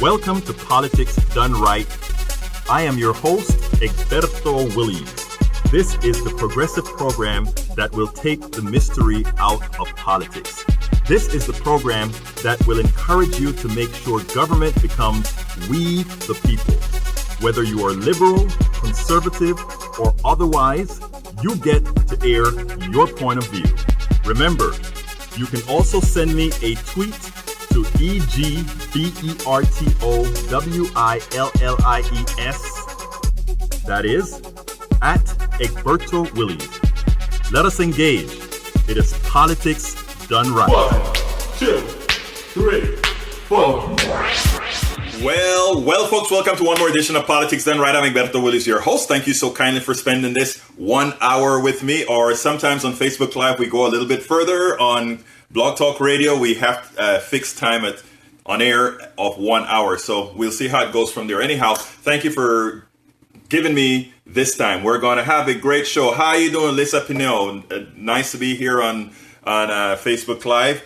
Welcome to Politics Done Right. I am your host, Egberto Williams. This is the progressive program that will take the mystery out of politics. This is the program that will encourage you to make sure government becomes we the people. Whether you are liberal, conservative, or otherwise, you get to air your point of view. Remember, you can also send me a tweet to EGBERTOWILLIES. That is, at Egberto Williams. Let us engage. It is politics done right. 1, 2, 3, 4. Well, folks, welcome to one more edition of Politics Done Right. I'm Egberto Williams, your host. Thank you so kindly for spending this 1 hour with me, or sometimes on Facebook Live, we go a little bit further. On Blog Talk Radio, we have a fixed time on air of 1 hour. So we'll see how it goes from there. Anyhow, thank you for giving me this time. We're going to have a great show. How are you doing, Lisa Pinot? Nice to be here on Facebook Live.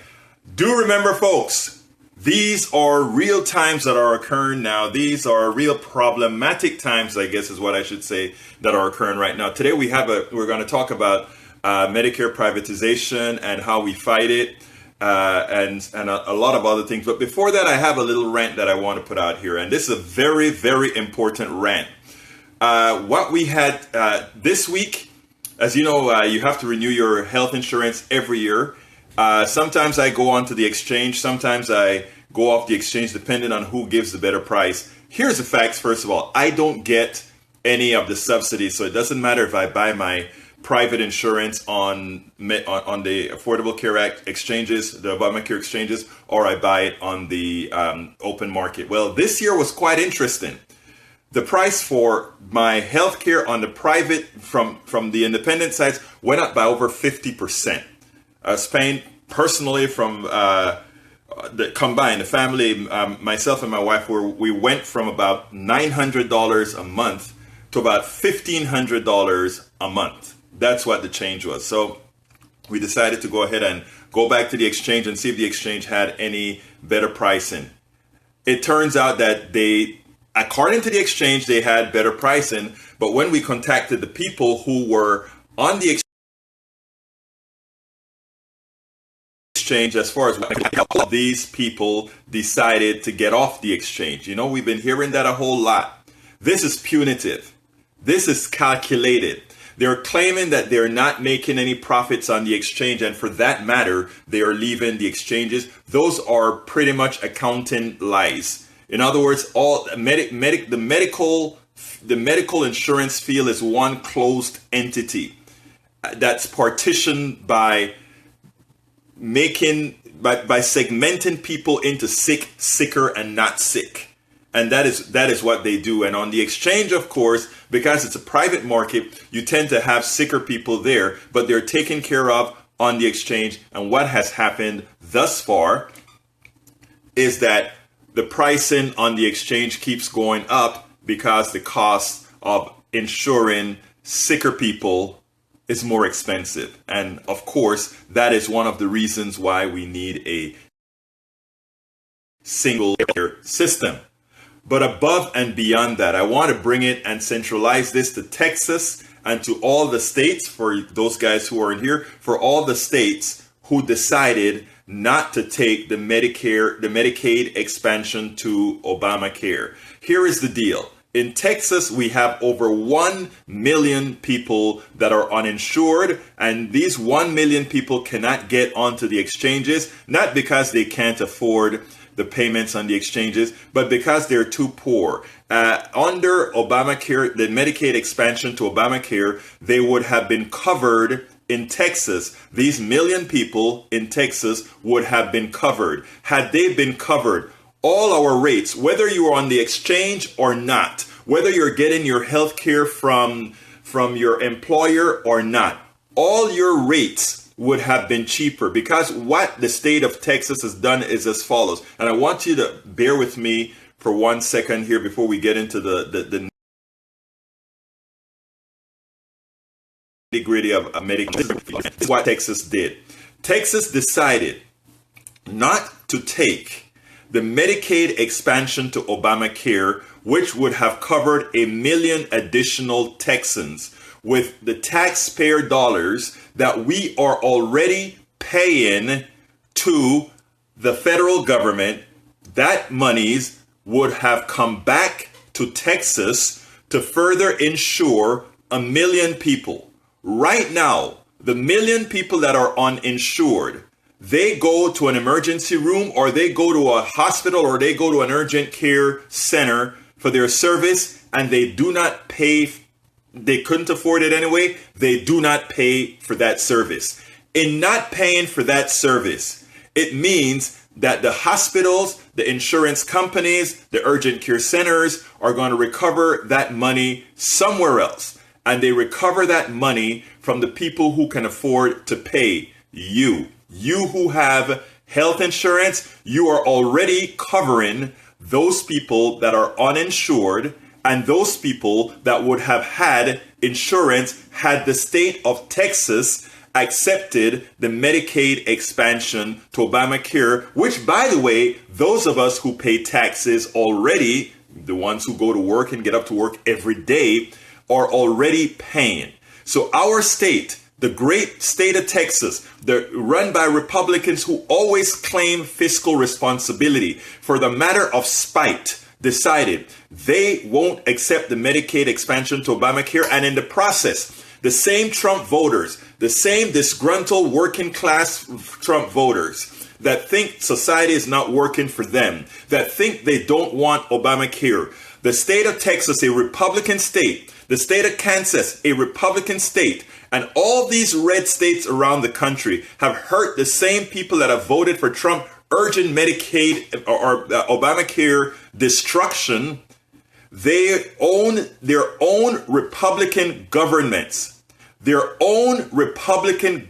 Do remember, folks, these are real times that are occurring now. These are real problematic times, I guess is what I should say, that are occurring right now. Today we're going to talk about Medicare privatization and how we fight it, and a lot of other things. But before that, I have a little rant that I want to put out here, and this is a very, very important rant. What we had this week, as you know, you have to renew your health insurance every year. Sometimes I go onto the exchange. Sometimes I go off the exchange depending on who gives the better price. Here's the facts. First of all, I don't get any of the subsidies. So it doesn't matter if I buy my private insurance on the Affordable Care Act exchanges, the Obamacare exchanges, or I buy it on the open market. Well, this year was quite interesting. The price for my health care on the private from the independent sites went up by over 50%. Spain, personally, from the combined, the family, myself and my wife, we went from about $900 a month to about $1,500 a month. That's what the change was. So we decided to go ahead and go back to the exchange and see if the exchange had any better pricing. It turns out that according to the exchange, they had better pricing. But when we contacted the people who were on the exchange, as far as these people decided to get off the exchange. You know, we've been hearing that a whole lot. This is punitive. This is calculated. They're claiming that they're not making any profits on the exchange, and for that matter, they are leaving the exchanges. Those are pretty much accounting lies. In other words, all the medical insurance field is one closed entity that's partitioned by segmenting people into sick, sicker, and not sick. And that is what they do. And on the exchange, of course, because it's a private market, you tend to have sicker people there, but they're taken care of on the exchange. And what has happened thus far is that the pricing on the exchange keeps going up because the cost of insuring sicker people is more expensive. And of course, that is one of the reasons why we need a single system. But above and beyond that, I want to bring it and centralize this to Texas and to all the states, for those guys who are in here, for all the states who decided not to take the Medicaid expansion to Obamacare. Here is the deal. In Texas, we have over 1 million people that are uninsured, and these 1 million people cannot get onto the exchanges, not because they can't afford the payments on the exchanges, but because they're too poor. Under Obamacare, the Medicaid expansion to Obamacare, they would have been covered in Texas. These million people in Texas would have been covered. Had they been covered, all our rates, whether you are on the exchange or not, whether you're getting your health care from your employer or not, all your rates would have been cheaper, because what the state of Texas has done is as follows. And I want you to bear with me for 1 second here before we get into the nitty-gritty of Medicare. This is what Texas did. Texas decided not to take the Medicaid expansion to Obamacare, which would have covered 1 million additional Texans with the taxpayer dollars that we are already paying to the federal government, that monies would have come back to Texas to further insure 1 million people. Right now, the 1 million people that are uninsured, they go to an emergency room or they go to a hospital or they go to an urgent care center for their service, and they do not pay. They couldn't afford it anyway. They do not pay for that service. In not paying for that service, it means that the hospitals, the insurance companies, the urgent care centers are going to recover that money somewhere else. And they recover that money from the people who can afford to pay you. You who have health insurance, you are already covering those people that are uninsured and those people that would have had insurance had the state of Texas accepted the Medicaid expansion to Obamacare, which, by the way, those of us who pay taxes already, the ones who go to work and get up to work every day, are already paying. So our state, the great state of Texas, run by Republicans who always claim fiscal responsibility, for the matter of spite, decided they won't accept the Medicaid expansion to Obamacare. And in the process, the same Trump voters, the same disgruntled working class Trump voters that think society is not working for them, that think they don't want Obamacare, the state of Texas, a Republican state, the state of Kansas, a Republican state, and all these red states around the country have hurt the same people that have voted for Trump, urging Medicaid or Obamacare destruction. They own their own Republican governments, their own Republican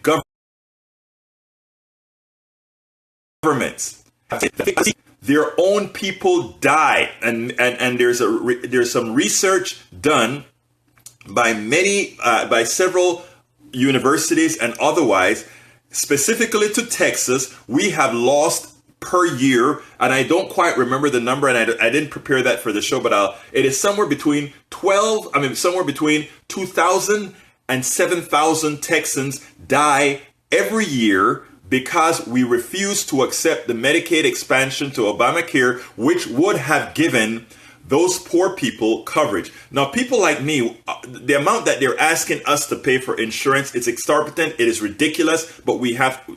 governments. Their own people die, and there's some research done by by several universities and otherwise, specifically to Texas. We have lost per year, and I don't quite remember the number, and I didn't prepare that for the show, but it is somewhere between 2,000 and 7,000 Texans die every year because we refuse to accept the Medicaid expansion to Obamacare, which would have given those poor people coverage. Now, people like me, the amount that they're asking us to pay for insurance, it's exorbitant, it is ridiculous, but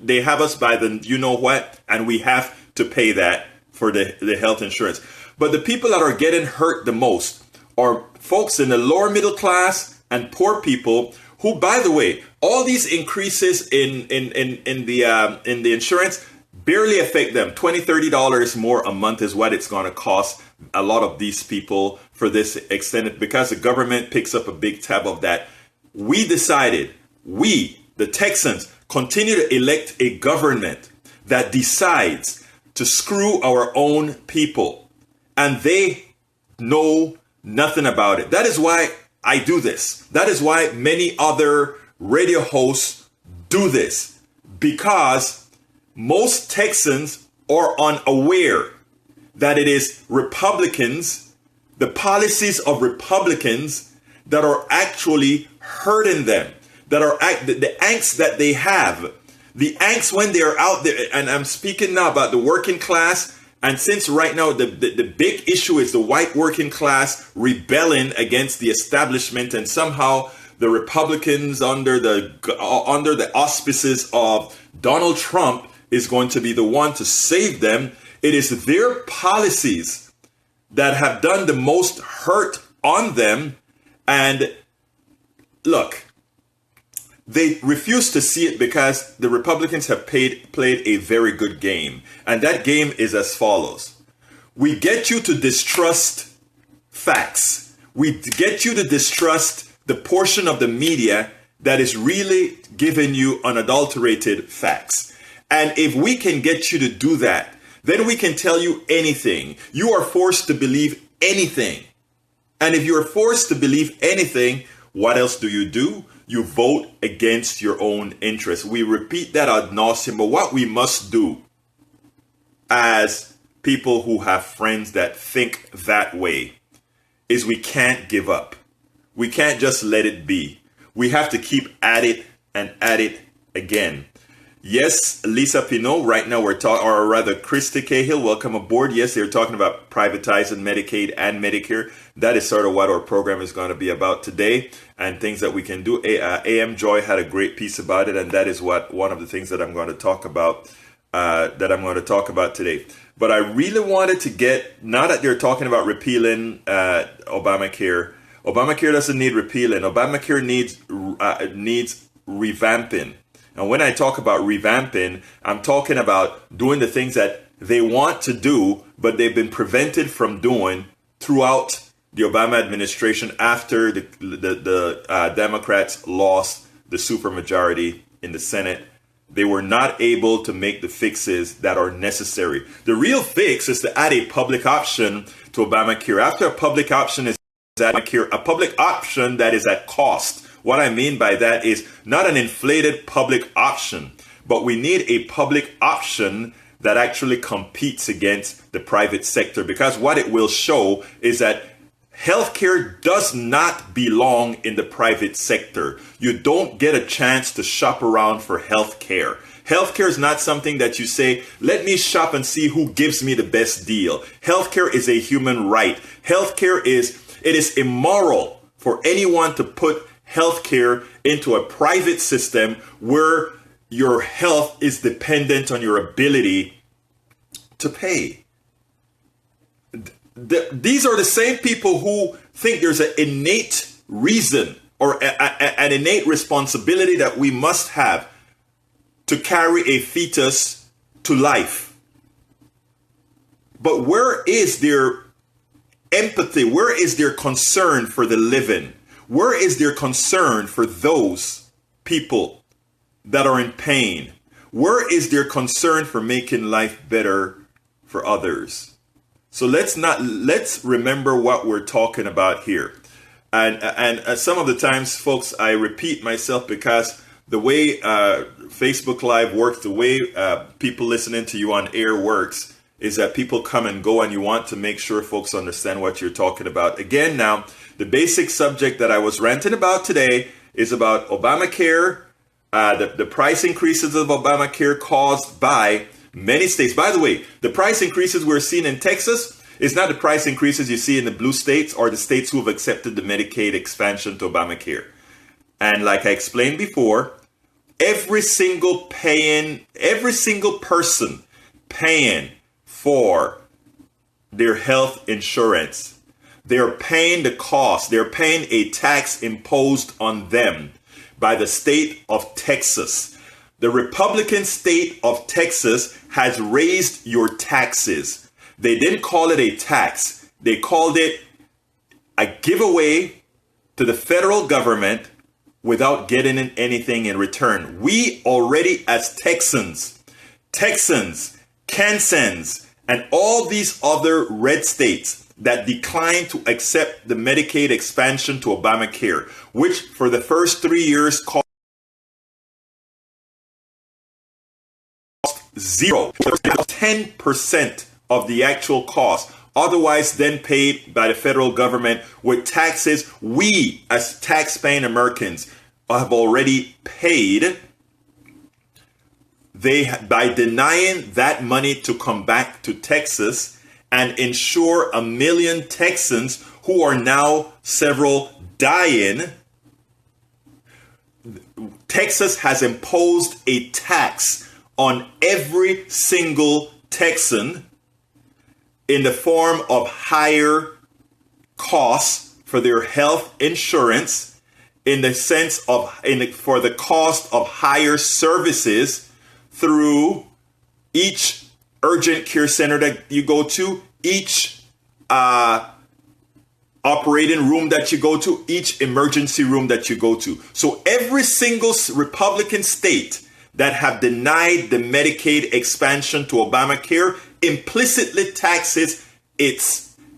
they have us by the you know what, and we have to pay that for the health insurance. But the people that are getting hurt the most are folks in the lower middle class and poor people who, by the way, all these increases in the insurance barely affect them. $20-$30 more a month is what it's going to cost a lot of these people for this extended, because the government picks up a big tab of that. We decided, the Texans, continue to elect a government that decides to screw our own people, and they know nothing about it. That is why I do this. That is why many other radio hosts do this, because most Texans are unaware that it is Republicans, the policies of Republicans, that are actually hurting them, that are the angst that they have, the angst when they're out there. And I'm speaking now about the working class. And since right now the big issue is the white working class rebelling against the establishment, and somehow the Republicans under the auspices of Donald Trump is going to be the one to save them. It is their policies that have done the most hurt on them. And look, they refuse to see it because the Republicans have played a very good game. And that game is as follows. We get you to distrust facts. We get you to distrust the portion of the media that is really giving you unadulterated facts. And if we can get you to do that, then we can tell you anything. You are forced to believe anything. And if you're forced to believe anything, what else do? You vote against your own interests. We repeat that ad nauseum. But what we must do as people who have friends that think that way is we can't give up. We can't just let it be. We have to keep at it and at it again. Yes, Lisa Pinot, right now we're talking, or rather Christy Cahill, welcome aboard. Yes, they're talking about privatizing Medicaid and Medicare. That is sort of what our program is going to be about today and things that we can do. AM Joy had a great piece about it, and that is what one of the things that I'm going to talk about today. But I really wanted to get, now that they're talking about repealing Obamacare, Obamacare doesn't need repealing. Obamacare needs revamping. And when I talk about revamping, I'm talking about doing the things that they want to do, but they've been prevented from doing throughout the Obama administration after the Democrats lost the supermajority in the Senate. They were not able to make the fixes that are necessary. The real fix is to add a public option to Obamacare. After a public option is Obamacare, a public option that is at cost. What I mean by that is not an inflated public option, but we need a public option that actually competes against the private sector, because what it will show is that healthcare does not belong in the private sector. You don't get a chance to shop around for healthcare. Healthcare is not something that you say, let me shop and see who gives me the best deal. Healthcare is a human right. Healthcare is immoral for anyone to put healthcare into a private system where your health is dependent on your ability to pay. These are the same people who think there's an innate reason or an innate responsibility that we must have to carry a fetus to life. But where is their empathy? Where is their concern for the living? Where is their concern for those people that are in pain? Where is their concern for making life better for others? So let's remember what we're talking about here. And some of the times, folks, I repeat myself because the way Facebook Live works, the way people listening to you on air works, is that people come and go, and you want to make sure folks understand what you're talking about. Again, now, the basic subject that I was ranting about today is about Obamacare, the price increases of Obamacare caused by many states. By the way, the price increases we're seeing in Texas is not the price increases you see in the blue states or the states who have accepted the Medicaid expansion to Obamacare. And like I explained before, every single person paying for their health insurance, they're paying the cost. They're paying a tax imposed on them by the state of Texas. The Republican state of Texas has raised your taxes. They didn't call it a tax. They called it a giveaway to the federal government without getting anything in return. We already, as Texans, Kansans, and all these other red states that declined to accept the Medicaid expansion to Obamacare, which for the first 3 years cost zero, 10% of the actual cost, otherwise then paid by the federal government with taxes we as tax-paying Americans have already paid. By denying that money to come back to Texas and ensure 1 million Texans who are now several dying, Texas has imposed a tax on every single Texan in the form of higher costs for their health insurance, in the sense of for the cost of higher services through each urgent care center that you go to, each operating room that you go to, each emergency room that you go to. So every single Republican state that have denied the Medicaid expansion to Obamacare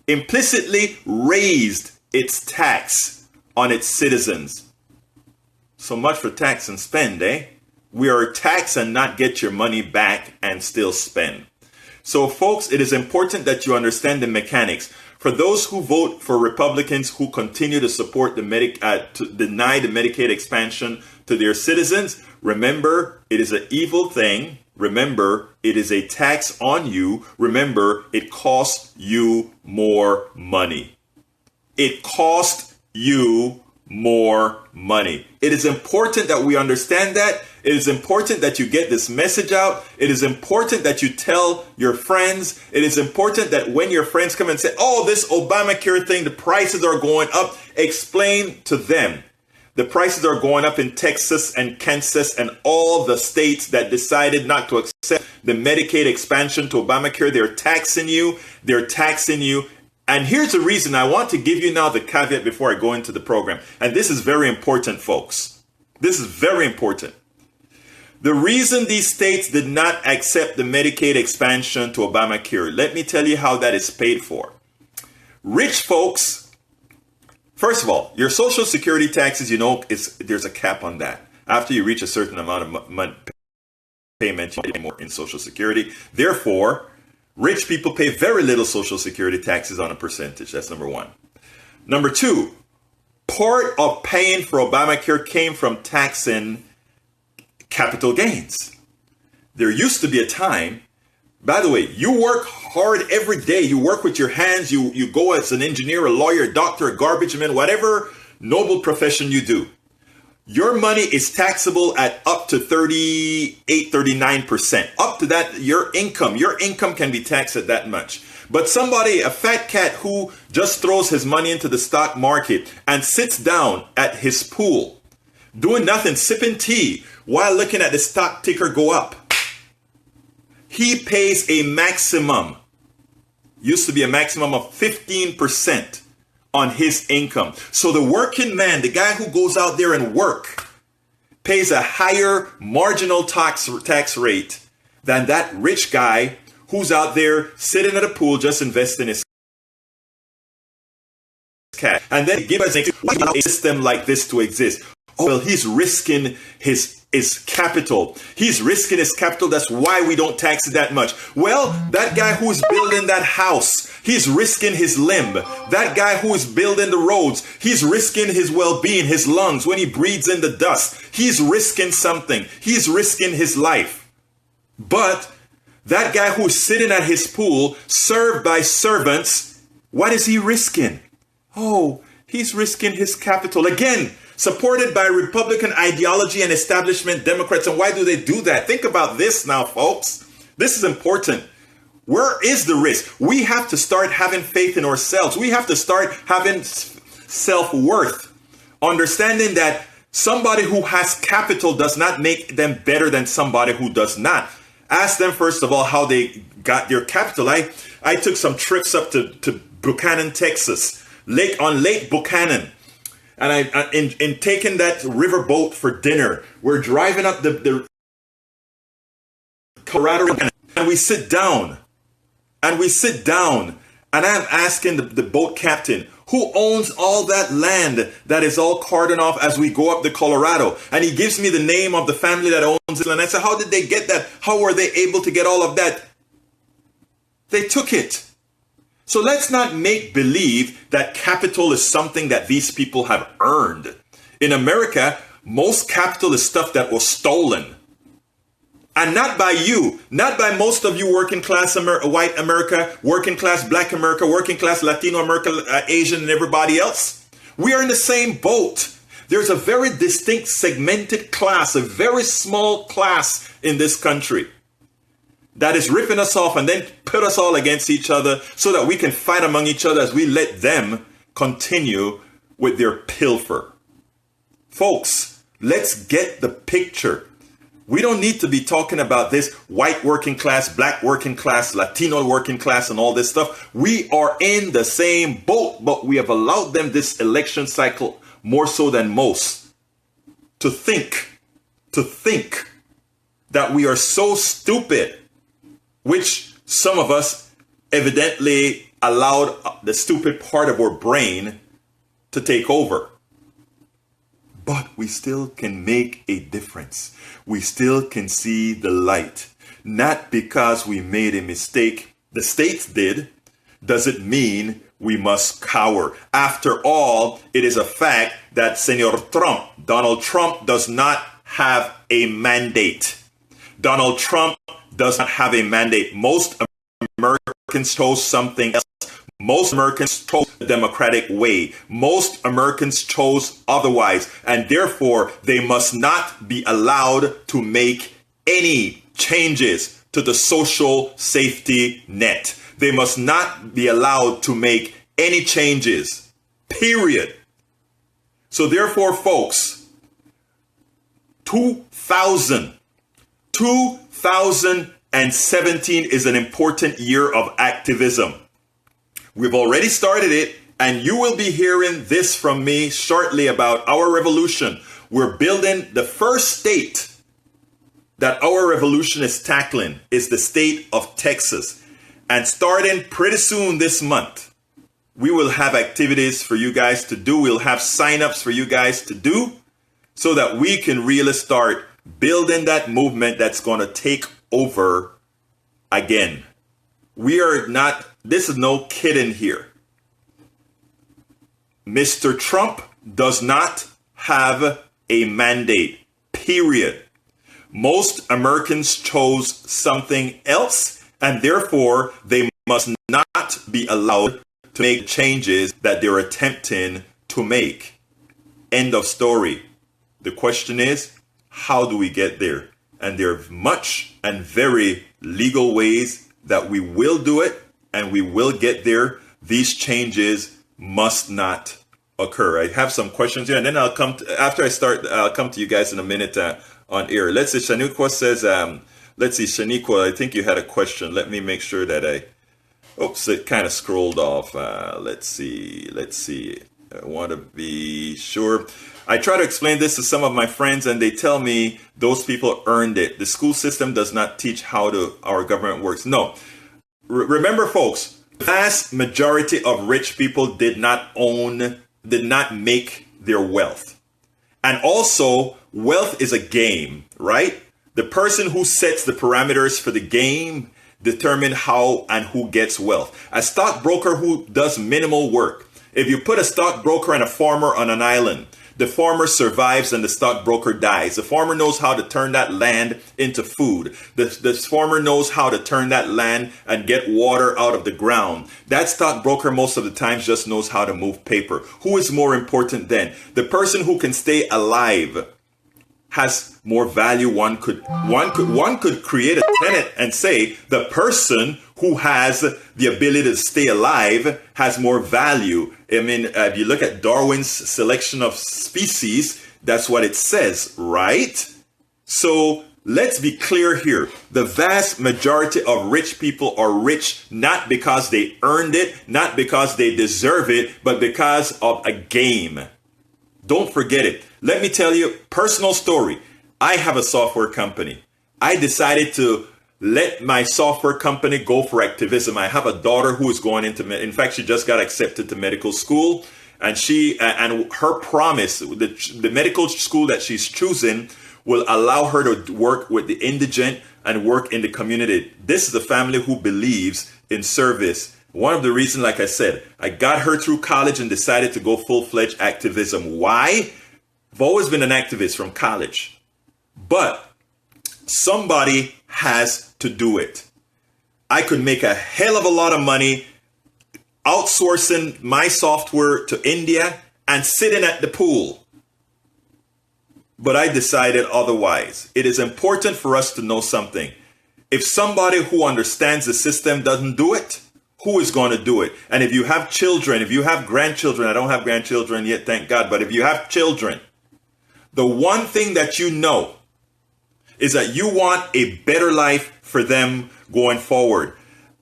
implicitly raised its tax on its citizens. So much for tax and spend, eh? We are tax and not get your money back and still spend. So, folks, it is important that you understand the mechanics. For those who vote for Republicans who continue to support to deny the Medicaid expansion to their citizens, remember, it is an evil thing. Remember, it is a tax on you. Remember, it costs you more money. It costs you more money. It is important that we understand that. It is important that you get this message out. It is important that you tell your friends. It is important that when your friends come and say, oh, this Obamacare thing, the prices are going up, explain to them. The prices are going up in Texas and Kansas and all the states that decided not to accept the Medicaid expansion to Obamacare. They're taxing you. They're taxing you. And here's the reason I want to give you now the caveat before I go into the program. And this is very important, folks. This is very important. The reason these states did not accept the Medicaid expansion to Obamacare, let me tell you how that is paid for. Rich folks, first of all, your Social Security taxes, there's a cap on that. After you reach a certain amount of money payment, you pay more in Social Security. Therefore, rich people pay very little Social Security taxes on a percentage. That's number one. Number two, part of paying for Obamacare came from taxing capital gains. There used to be a time, by the way, you work hard every day. You work with your hands. You go as an engineer, a lawyer, a doctor, a garbage man, whatever noble profession you do. Your money is taxable at up to 38, 39%. Up to that, your income can be taxed at that much. But somebody, a fat cat who just throws his money into the stock market and sits down at his pool, doing nothing, sipping tea, while looking at the stock ticker go up, he pays a maximum, used to be a maximum of 15% on his income. So the working man, the guy who goes out there and work, pays a higher marginal tax rate than that rich guy who's out there sitting at a pool just investing his cash. And then give us a system like this to exist. Oh, well, he's risking his capital. He's risking his capital. That's why we don't tax it that much. Well, that guy who is building that house, he's risking his limb. That guy who is building the roads, he's risking his well-being, his lungs. When he breathes in the dust, he's risking something. He's risking his life. But that guy who's sitting at his pool, served by servants, what is he risking? Oh, he's risking his capital. Again, supported by Republican ideology and establishment Democrats. And why do they do that? Think about this now, folks. This is important. Where is the risk? We have to start having faith in ourselves. We have to start having self-worth. Understanding that somebody who has capital does not make them better than somebody who does not. Ask them, first of all, how they got their capital. I took some trips up to Buchanan, Texas, on Lake Buchanan. And in taking that river boat for dinner, we're driving up the Colorado, and we sit down. And I'm asking the boat captain, who owns all that land that is all cordoned off as we go up the Colorado? And he gives me the name of the family that owns it. And I said, how did they get that? How were they able to get all of that? They took it. So let's not make believe that capital is something that these people have earned. In America, most capital is stuff that was stolen. And not by you, not by most of you working class white America, working class black America, working class Latino America, Asian, and everybody else. We are in the same boat. There's a very distinct segmented class, a very small class in this country that is ripping us off and then put us all against each other so that we can fight among each other as we let them continue with their pilfer. Folks, let's get the picture. We don't need to be talking about this white working class, black working class, Latino working class, and all this stuff. We are in the same boat, but we have allowed them this election cycle more so than most to think that we are so stupid, which some of us evidently allowed the stupid part of our brain to take over. But we still can make a difference. We still can see the light. not because we made a mistake, the states did, does it mean we must cower. After all, it is a fact that Donald Trump does not have a mandate. Donald Trump does not have a mandate. Most Americans chose something else. Most Americans chose the democratic way. Most Americans chose otherwise. And therefore, they must not be allowed to make any changes to the social safety net. They must not be allowed to make any changes, period. So therefore, folks, 2017 is an important year of activism. We've already started it, and you will be hearing this from me shortly about our revolution. We're building the first state that our revolution is tackling is the state of Texas. And starting pretty soon this month, we will have activities for you guys to do. We'll have signups for you guys to do so that we can really start building that movement that's going to take over again. This is no kidding here. Mr. Trump does not have a mandate, period. Most Americans chose something else, and therefore they must not be allowed to make changes that they're attempting to make. End of story. The question is, how do we get there? And there are much and very legal ways that we will do it, and we will get there. These changes must not occur. I have some questions here, and then I'll come to you guys in a minute on air. Let's see. Shaniqua says, Shaniqua, I think you had a question. Let me make sure that it kind of scrolled off. Let's see. I want to be sure. I try to explain this to some of my friends, and they tell me those people earned it. The school system does not teach how our government works. No. Remember, folks, the vast majority of rich people did not make their wealth. And also, wealth is a game, right? The person who sets the parameters for the game determine how and who gets wealth. A stockbroker who does minimal work. If you put a stockbroker and a farmer on an island, the farmer survives and the stockbroker dies. The farmer knows how to turn that land into food. The farmer knows how to turn that land and get water out of the ground. That stockbroker most of the times just knows how to move paper. Who is more important then? The person who can stay alive has more value. One could create a tenet and say the person who has the ability to stay alive has more value. I mean, if you look at Darwin's selection of species, that's what it says, right? So let's be clear here. The vast majority of rich people are rich not because they earned it, not because they deserve it, but because of a game. Don't forget it. Let me tell you a personal story. I have a software company. I decided to let my software company go for activism. I have a daughter who is going in fact, she just got accepted to medical school, and her promise, the medical school that she's choosing will allow her to work with the indigent and work in the community. This is a family who believes in service. One of the reasons, like I said, I got her through college and decided to go full-fledged activism. Why? I've always been an activist from college, but somebody has to do it. I could make a hell of a lot of money outsourcing my software to India and sitting at the pool. But I decided otherwise. It is important for us to know something. If somebody who understands the system doesn't do it, who is going to do it? And if you have children, if you have grandchildren, I don't have grandchildren yet, thank God, but if you have children, the one thing that you know is that you want a better life for them going forward.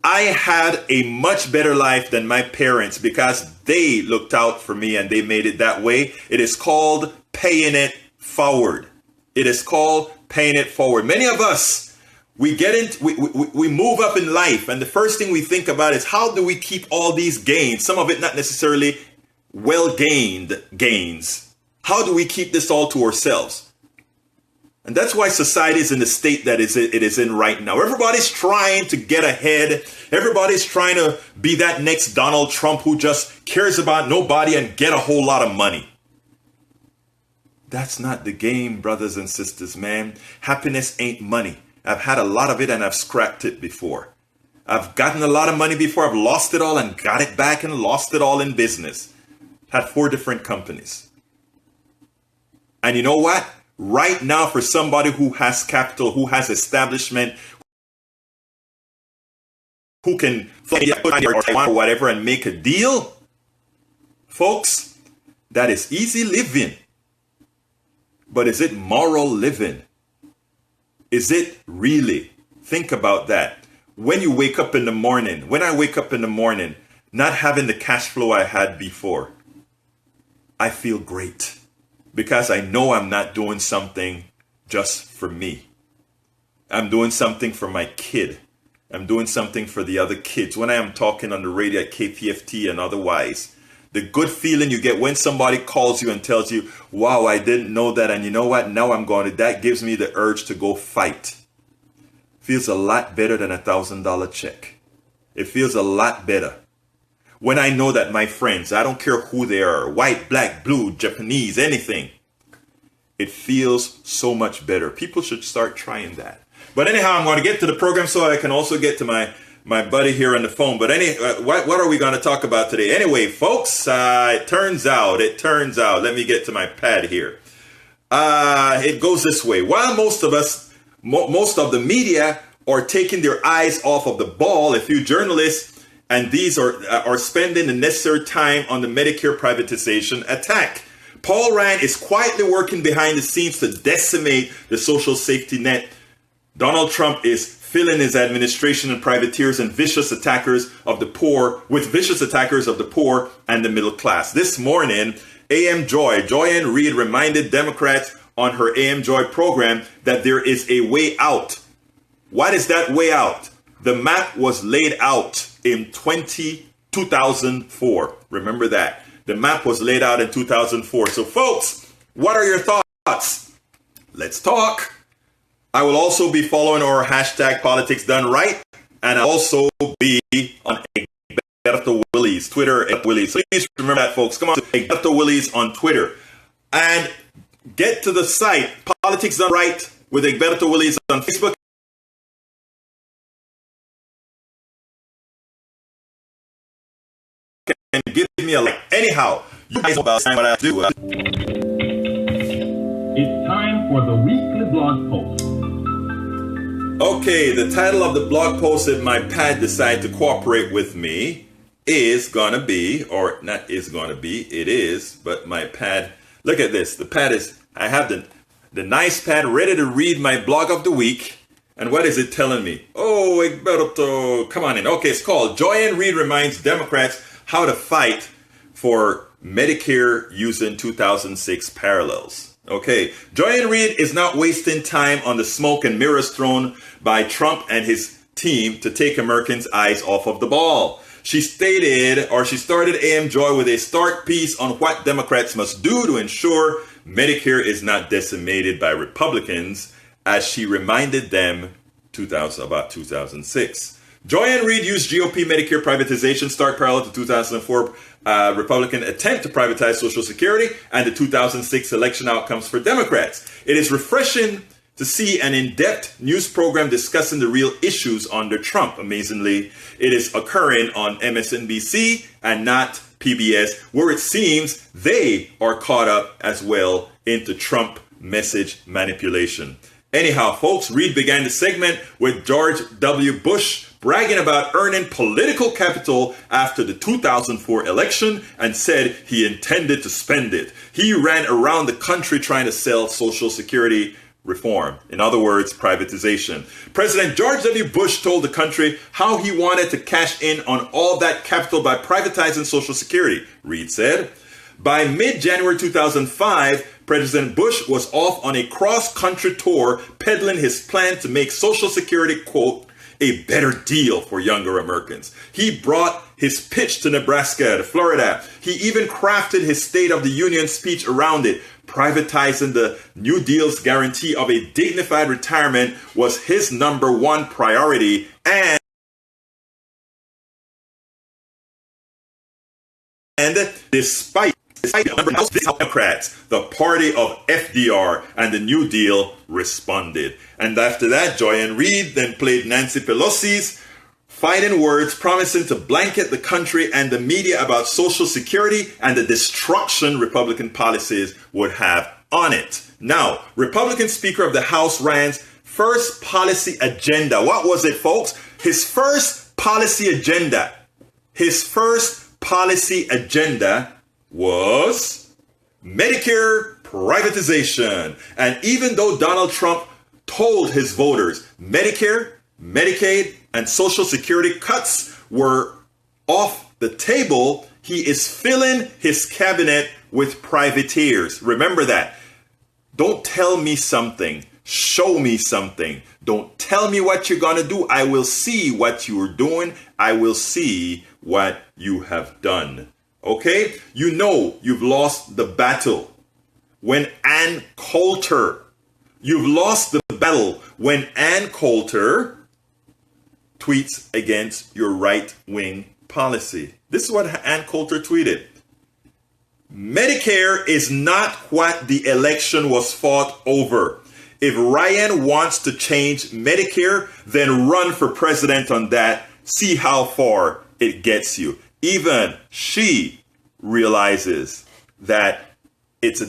I had a much better life than my parents because they looked out for me and they made it that way. It is called paying it forward. It is called paying it forward. Many of us, we move up in life, and the first thing we think about is how do we keep all these gains? Some of it not necessarily well gained gains. How do we keep this all to ourselves? And that's why society is in the state that it is in right now. Everybody's trying to get ahead. Everybody's trying to be that next Donald Trump who just cares about nobody and get a whole lot of money. That's not the game, brothers and sisters, man. Happiness ain't money. I've had a lot of it and I've scrapped it before. I've gotten a lot of money before. I've lost it all and got it back and lost it all in business. Had 4 different companies. And you know what? Right now, for somebody who has capital, who has establishment, who can fly or whatever and make a deal, folks, that is easy living. But is it moral living? Is it really? Think about that. When you wake up in the morning, when I wake up in the morning, not having the cash flow I had before, I feel great. Because I know I'm not doing something just for me. I'm doing something for my kid. I'm doing something for the other kids. When I am talking on the radio at KPFT and otherwise, the good feeling you get when somebody calls you and tells you, wow, I didn't know that. And you know what? Now I'm going to, that gives me the urge to go fight. Feels a lot better than $1,000 check. It feels a lot better. When I know that my friends, I don't care who they are, white, black, blue, Japanese, anything, it feels so much better. People should start trying that. But anyhow, I'm going to get to the program so I can also get to my buddy here on the phone. But what are we going to talk about today? Anyway, folks, it turns out, let me get to my pad here. It goes this way. While most of the media are taking their eyes off of the ball, a few journalists and these are spending the necessary time on the Medicare privatization attack. Paul Rand is quietly working behind the scenes to decimate the social safety net. Donald Trump is filling his administration and privateers and vicious attackers of the poor and the middle class. This morning, Joyanne Reid reminded Democrats on her AM Joy program that there is a way out. What is that way out? The map was laid out in 2004. Remember that. The map was laid out in 2004. So folks, what are your thoughts? Let's talk. I will also be following our hashtag Politics Done Right. And I'll also be on Egberto Willies, Twitter at Willies. Please remember that, folks. Come on to Egberto Willies on Twitter. And get to the site, Politics Done Right with Egberto Willies on Facebook. And give me a like. Anyhow, you guys know about what I do. It's time for the weekly blog post. Okay, the title of the blog post that my pad decided to cooperate with me is gonna be, or not is gonna be, it is, but my pad, look at this. The pad is, I have the nice pad ready to read my blog of the week. And what is it telling me? Oh, Egberto, come on in. Okay, it's called Joyanne Reid Reminds Democrats How to Fight for Medicare Using 2006 Parallels. Okay, Joyanne Reid is not wasting time on the smoke and mirrors thrown by Trump and his team to take Americans' eyes off of the ball. She started AM Joy with a stark piece on what Democrats must do to ensure Medicare is not decimated by Republicans, as she reminded them about 2006. Joyanne Reid used GOP Medicare privatization stark parallel to 2004 Republican attempt to privatize Social Security and the 2006 election outcomes for Democrats. It is refreshing to see an in-depth news program discussing the real issues under Trump. Amazingly, it is occurring on MSNBC and not PBS, where it seems they are caught up as well into Trump message manipulation. Anyhow, folks, Reid began the segment with George W. Bush bragging about earning political capital after the 2004 election and said he intended to spend it. He ran around the country trying to sell Social Security reform. In other words, privatization. President George W. Bush told the country how he wanted to cash in on all that capital by privatizing Social Security, Reid said. By mid-January 2005, President Bush was off on a cross-country tour peddling his plan to make Social Security, quote, a better deal for younger Americans. He brought his pitch to Nebraska, to Florida. He even crafted his State of the Union speech around it, privatizing the New Deal's guarantee of a dignified retirement was his number one priority. And despite Democrats, the party of FDR and the New Deal responded. And after that, Joy-Ann Reid then played Nancy Pelosi's fighting words, promising to blanket the country and the media about Social Security and the destruction Republican policies would have on it. Now, Republican Speaker of the House Rand's first policy agenda. What was it, folks? His first policy agenda was Medicare privatization. And even though Donald Trump told his voters Medicare, Medicaid, and Social Security cuts were off the table, he is filling his cabinet with privateers. Remember that. Don't tell me something. Show me something. Don't tell me what you're going to do. I will see what you are doing. I will see what you have done. Okay? You know you've lost the battle when Ann Coulter, you've lost the battle when Ann Coulter tweets against your right-wing policy. This is what Ann Coulter tweeted. Medicare is not what the election was fought over. If Ryan wants to change Medicare, then run for president on that. See how far it gets you. Even she realizes that it's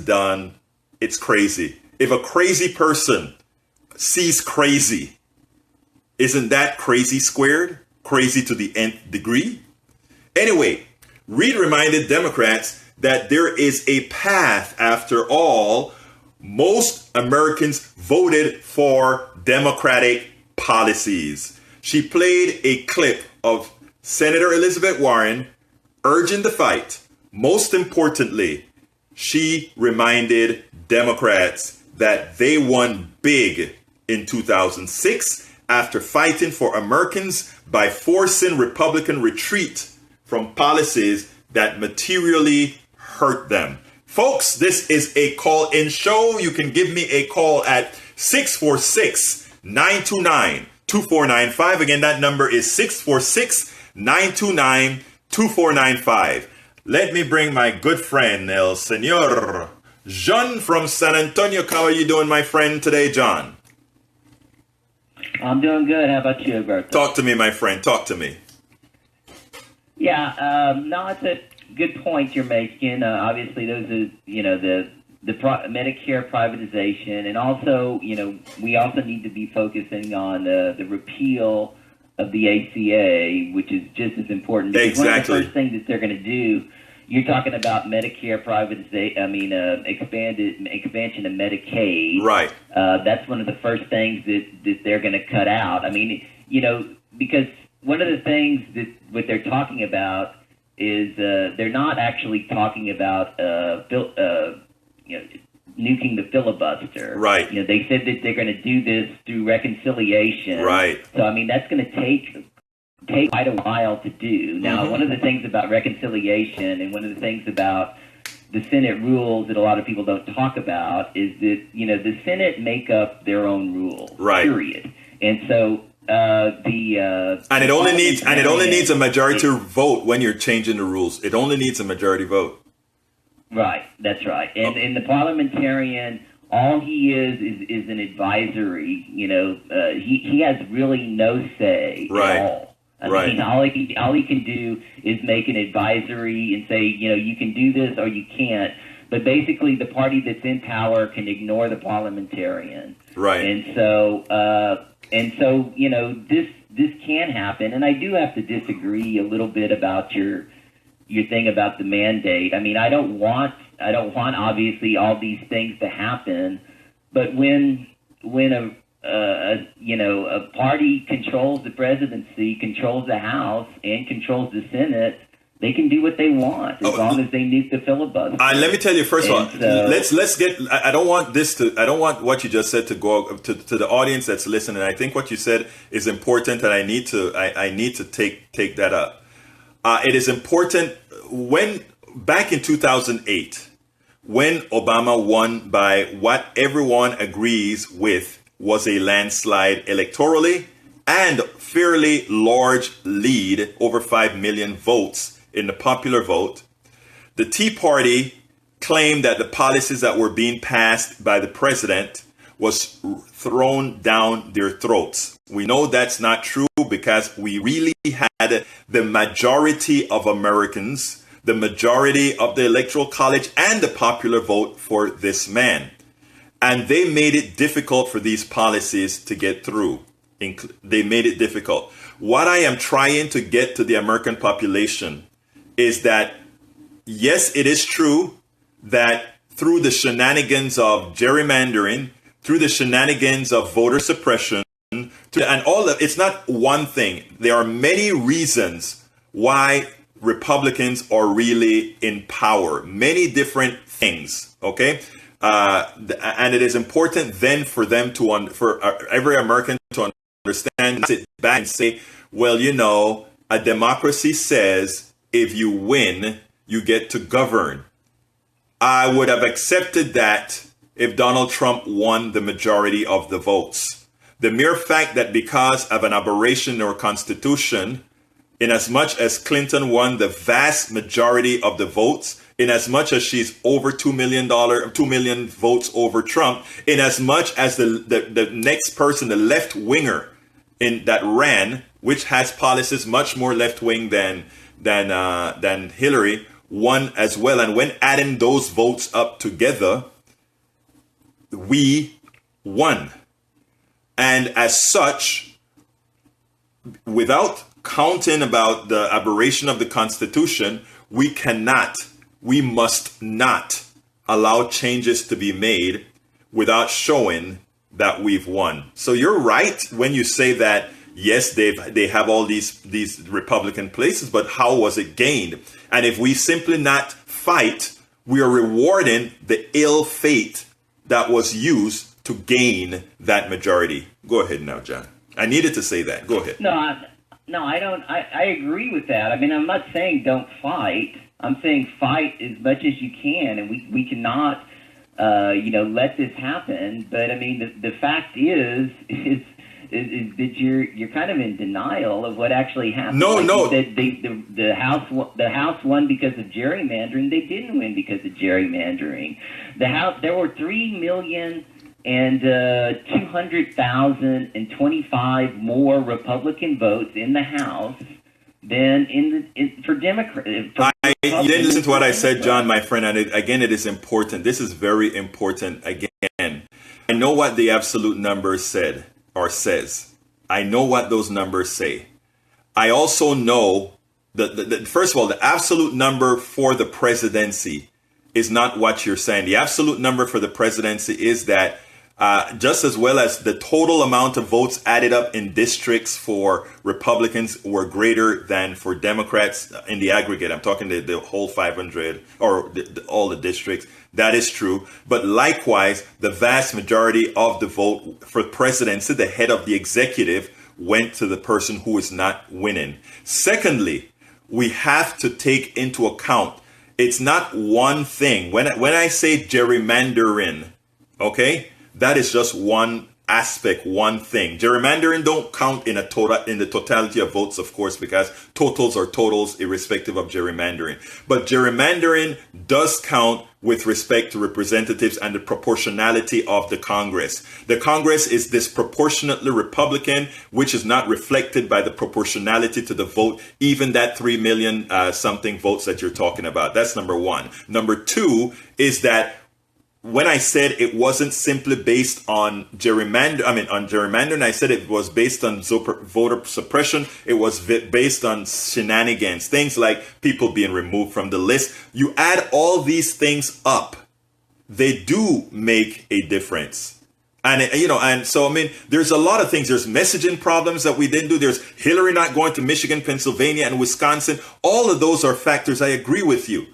crazy. If a crazy person sees crazy, isn't that crazy squared? Crazy to the nth degree? Anyway, Reid reminded Democrats that there is a path. After all, most Americans voted for Democratic policies. She played a clip of Senator Elizabeth Warren urging the fight. Most importantly, she reminded Democrats that they won big in 2006 after fighting for Americans by forcing Republican retreat from policies that materially hurt them. Folks, this is a call-in show. You can give me a call at 646-929-2495. Again, that number is 646-929-2495. Let me bring my good friend, El Señor John from San Antonio. How are you doing, my friend, today, John? I'm doing good. How about you, Alberto? Talk to me, my friend. Talk to me. Yeah, no, it's a good point you're making. Obviously, those are, the Medicare privatization, and also, we also need to be focusing on the repeal of the ACA, which is just as important. Because exactly. One of the first things that they're going to do, you're talking about Medicare privatization. Expansion of Medicaid. Right. That's one of the first things that they're going to cut out. I mean, because one of the things that what they're talking about is they're not actually talking about nuking the filibuster. Right. They said that they're going to do this through reconciliation. Right. So I mean that's going to take quite a while to do. Now, one of the things about reconciliation and one of the things about the Senate rules that a lot of people don't talk about is that the Senate make up their own rules. Right. Period. And so and it only needs a majority vote when you're changing the rules. It only needs a majority vote. Right, that's right. And the parliamentarian, all he is an advisory. He has really no say right. at all. I right. mean, all he can do is make an advisory and say, you can do this or you can't. But basically, the party that's in power can ignore the parliamentarian. Right. And so this can happen. And I do have to disagree a little bit about your thing about the mandate. I mean, I don't want obviously all these things to happen, but when a party controls the presidency, controls the House, and controls the Senate, they can do what they want as long as they nuke the filibuster. Let me tell you, first of all, let's get. I don't want what you just said to go to the audience that's listening. I think what you said is important, and I need to take that up. It is important back in 2008, when Obama won by what everyone agrees with was a landslide electorally and fairly large lead, over 5 million votes in the popular vote, the Tea Party claimed that the policies that were being passed by the president was thrown down their throats. We know that's not true because we really had the majority of Americans, the majority of the Electoral College and the popular vote for this man. And they made it difficult for these policies to get through. They made it difficult. What I am trying to get to the American population is that, yes, it is true that through the shenanigans of gerrymandering, through the shenanigans of voter suppression, and all of it's not one thing. There are many reasons why Republicans are really in power. Many different things. Okay, and it is important then for them to for every American to understand, sit back and say, well, you know, a democracy says if you win, you get to govern. I would have accepted that if Donald Trump won the majority of the votes. The mere fact that because of an aberration in our Constitution, in as much as Clinton won the vast majority of the votes, in as much as she's over $2 million votes over Trump, in as much as the next person, the left winger in that ran, which has policies much more left wing than Hillary, won as well. And when adding those votes up together, we won. And as such, without counting about the aberration of the Constitution, we must not allow changes to be made without showing that we've won. So you're right when you say that, yes, they have all these Republican places, but how was it gained? And if we simply not fight, we are rewarding the ill fate that was used to gain that majority. Go ahead now, John. I needed to say that. Go ahead. No, I don't. I agree with that. I mean, I'm not saying don't fight. I'm saying fight as much as you can, and we cannot, let this happen. But I mean, the fact is that you're kind of in denial of what actually happened. No. That the House won because of gerrymandering. They didn't win because of gerrymandering. There were 3,200,025 more Republican votes in the House than for Democrats. You didn't listen to what I said, John, my friend. And again, it is important. This is very important. Again, I know what the absolute numbers said or says. I know what those numbers say. I also know that first of all, the absolute number for the presidency is not what you're saying. The absolute number for the presidency is that just as well as the total amount of votes added up in districts for Republicans were greater than for Democrats in the aggregate. I'm talking the whole 500 or all the districts. That is true. But likewise, the vast majority of the vote for presidency, the head of the executive, went to the person who is not winning. Secondly, we have to take into account it's not one thing. When I say gerrymandering, okay, that is just one aspect, one thing. Gerrymandering don't count in the totality of votes, of course, because totals are totals irrespective of gerrymandering. But gerrymandering does count with respect to representatives and the proportionality of the Congress. The Congress is disproportionately Republican, which is not reflected by the proportionality to the vote, even that 3 million something votes that you're talking about. That's number one. Number two is that when I said it wasn't simply based on gerrymandering, I said it was based on voter suppression. It was based on shenanigans, things like people being removed from the list. You add all these things up, they do make a difference. And so, there's a lot of things. There's messaging problems that we didn't do. There's Hillary not going to Michigan, Pennsylvania, and Wisconsin. All of those are factors. I agree with you.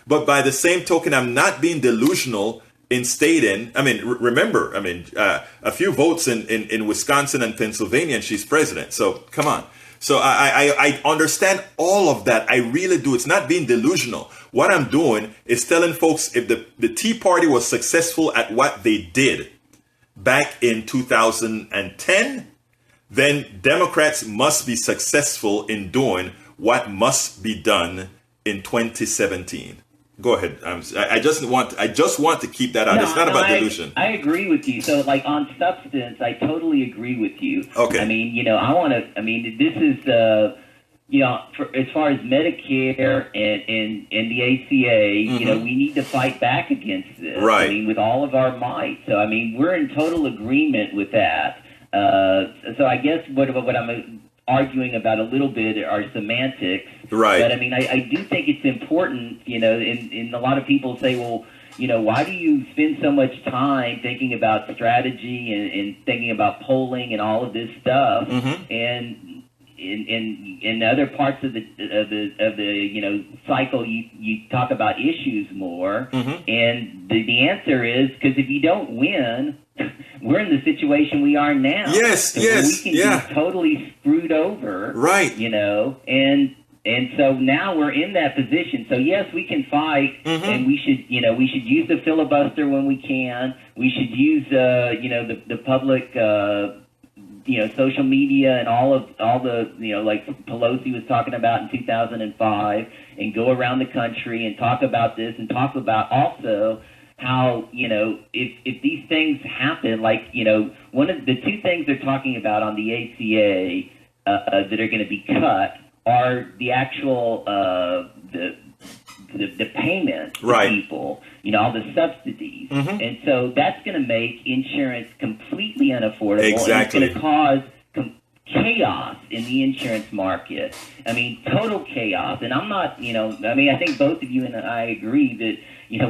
But by the same token, I'm not being delusional in stating, remember, a few votes in Wisconsin and Pennsylvania and she's president. So come on. So I understand all of that. I really do. It's not being delusional. What I'm doing is telling folks if the Tea Party was successful at what they did back in 2010, then Democrats must be successful in doing what must be done in 2017. Go ahead. I just want to keep that out. It's not about delusion. I agree with you. So, like on substance, I totally agree with you. Okay. I mean, this is, as far as Medicare and the ACA, we need to fight back against this. Right. I mean, with all of our might. So, I mean, we're in total agreement with that. So, I guess what I'm arguing about a little bit are semantics. Right. But I mean, I do think it's important, and a lot of people say, well, why do you spend so much time thinking about strategy and thinking about polling and all of this stuff? And in other parts of the cycle, you talk about issues more. And the answer is because if you don't win, we're in the situation we are now. Yes, so yes, we can be totally screwed over. Right. And so now we're in that position. So yes, we can fight, and we should use the filibuster when we can. We should use the public social media and all the like Pelosi was talking about in 2005, and go around the country and talk about this and talk about also how, if these things happen, like, one of the two things they're talking about on the ACA that are going to be cut are the actual the payment to people, all the subsidies. And so that's going to make insurance completely unaffordable. Exactly. And it's going to cause chaos in the insurance market. I mean, total chaos. And I'm not, I think both of you and I agree that,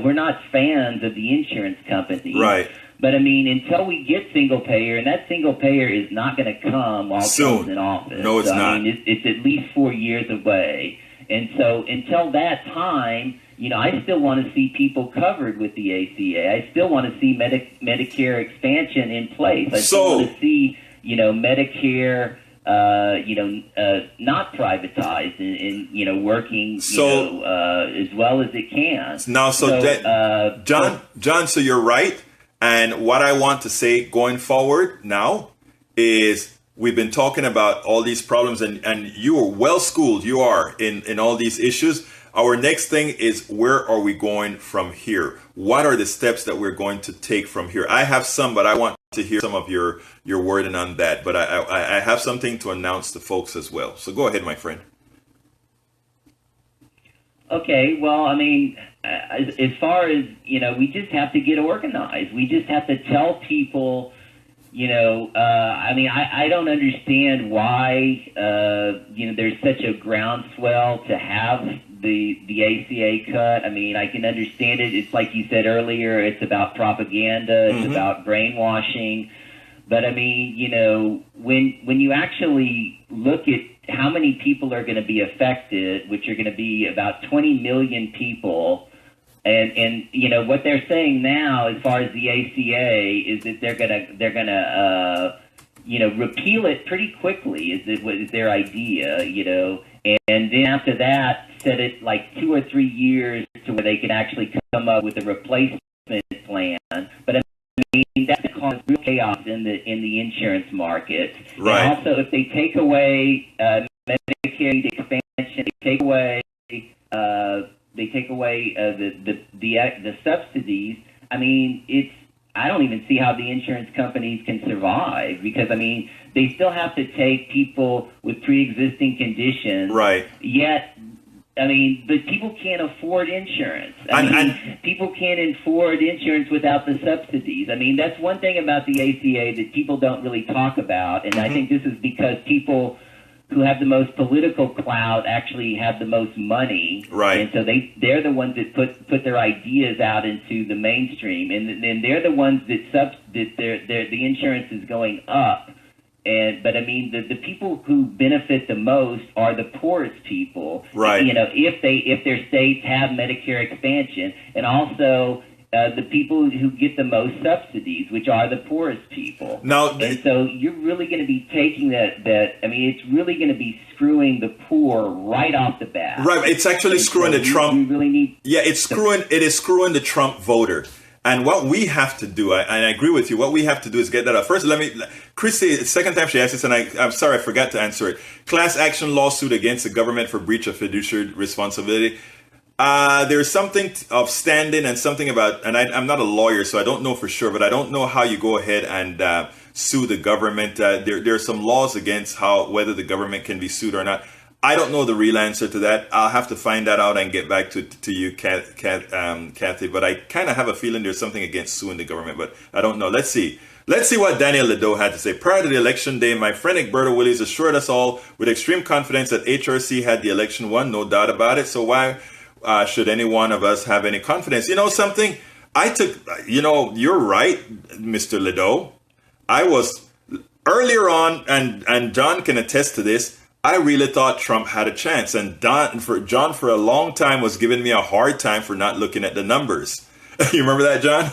we're not fans of the insurance companies. Right. But I mean, until we get single payer, and that single payer is not going to come while Trump's in office. No, it's not. I mean, it's at least 4 years away. And so until that time, I still want to see people covered with the ACA. I still want to see Medicare expansion in place. I still want to see, Medicare, not privatized and working, as well as it can. Now, John, so you're right. And what I want to say going forward now is we've been talking about all these problems, and you are well schooled. You are in all these issues. Our next thing is, where are we going from here? What are the steps that we're going to take from here? I have some, but I want to hear some of your wording on that. But I have something to announce to folks as well. So go ahead, my friend. Okay, well, I mean, as far as, we just have to get organized. We just have to tell people, I don't understand why, there's such a groundswell to have the ACA cut. I mean, I can understand it. It's like you said earlier, it's about propaganda, it's about brainwashing. But I mean, when you actually look at how many people are going to be affected, which are going to be about 20 million people, and what they're saying now as far as the ACA is that they're gonna repeal it pretty quickly. Is their idea, and then after that set it like 2 or 3 years to where they can actually come up with a replacement plan. But I mean, that's going to cause real chaos in the insurance market. Right. And also, if they take away Medicare expansion, they take away the subsidies. I mean, I don't even see how the insurance companies can survive, because I mean, they still have to take people with pre-existing conditions. Right. Yet, I mean, but people can't afford insurance. I mean, people can't afford insurance without the subsidies. I mean, that's one thing about the ACA that people don't really talk about, and I think this is because people who have the most political clout actually have the most money, right? And so they're the ones that put their ideas out into the mainstream, and they're the ones that the insurance is going up. But I mean, the people who benefit the most are the poorest people, right? If their states have Medicare expansion, and also the people who get the most subsidies, which are the poorest people. Now, and so you're really going to be taking that. I mean, it's really going to be screwing the poor right off the bat. Right, it's actually screwing the Trump. We really need. Yeah, it is screwing the Trump voter. And what we have to do, and I agree with you, what we have to do is get that up. First, Christy, second time she asked this, and I'm sorry, I forgot to answer it. Class action lawsuit against the government for breach of fiduciary responsibility. There's something of standing and something about, and I'm not a lawyer, so I don't know for sure, but I don't know how you go ahead and sue the government. There are some laws against whether the government can be sued or not. I don't know the real answer to that. I'll have to find that out and get back to you, Kathy. But I kind of have a feeling there's something against suing the government, but I don't know. Let's see. Let's see what Daniel Ledo had to say. Prior to the election day, my friend Egberto Willies assured us all with extreme confidence that HRC had the election won, no doubt about it. So why should any one of us have any confidence? You know something? You're right, Mr. Ledo. I was earlier on, and John can attest to this, I really thought Trump had a chance. And John, for a long time, was giving me a hard time for not looking at the numbers. You remember that, John?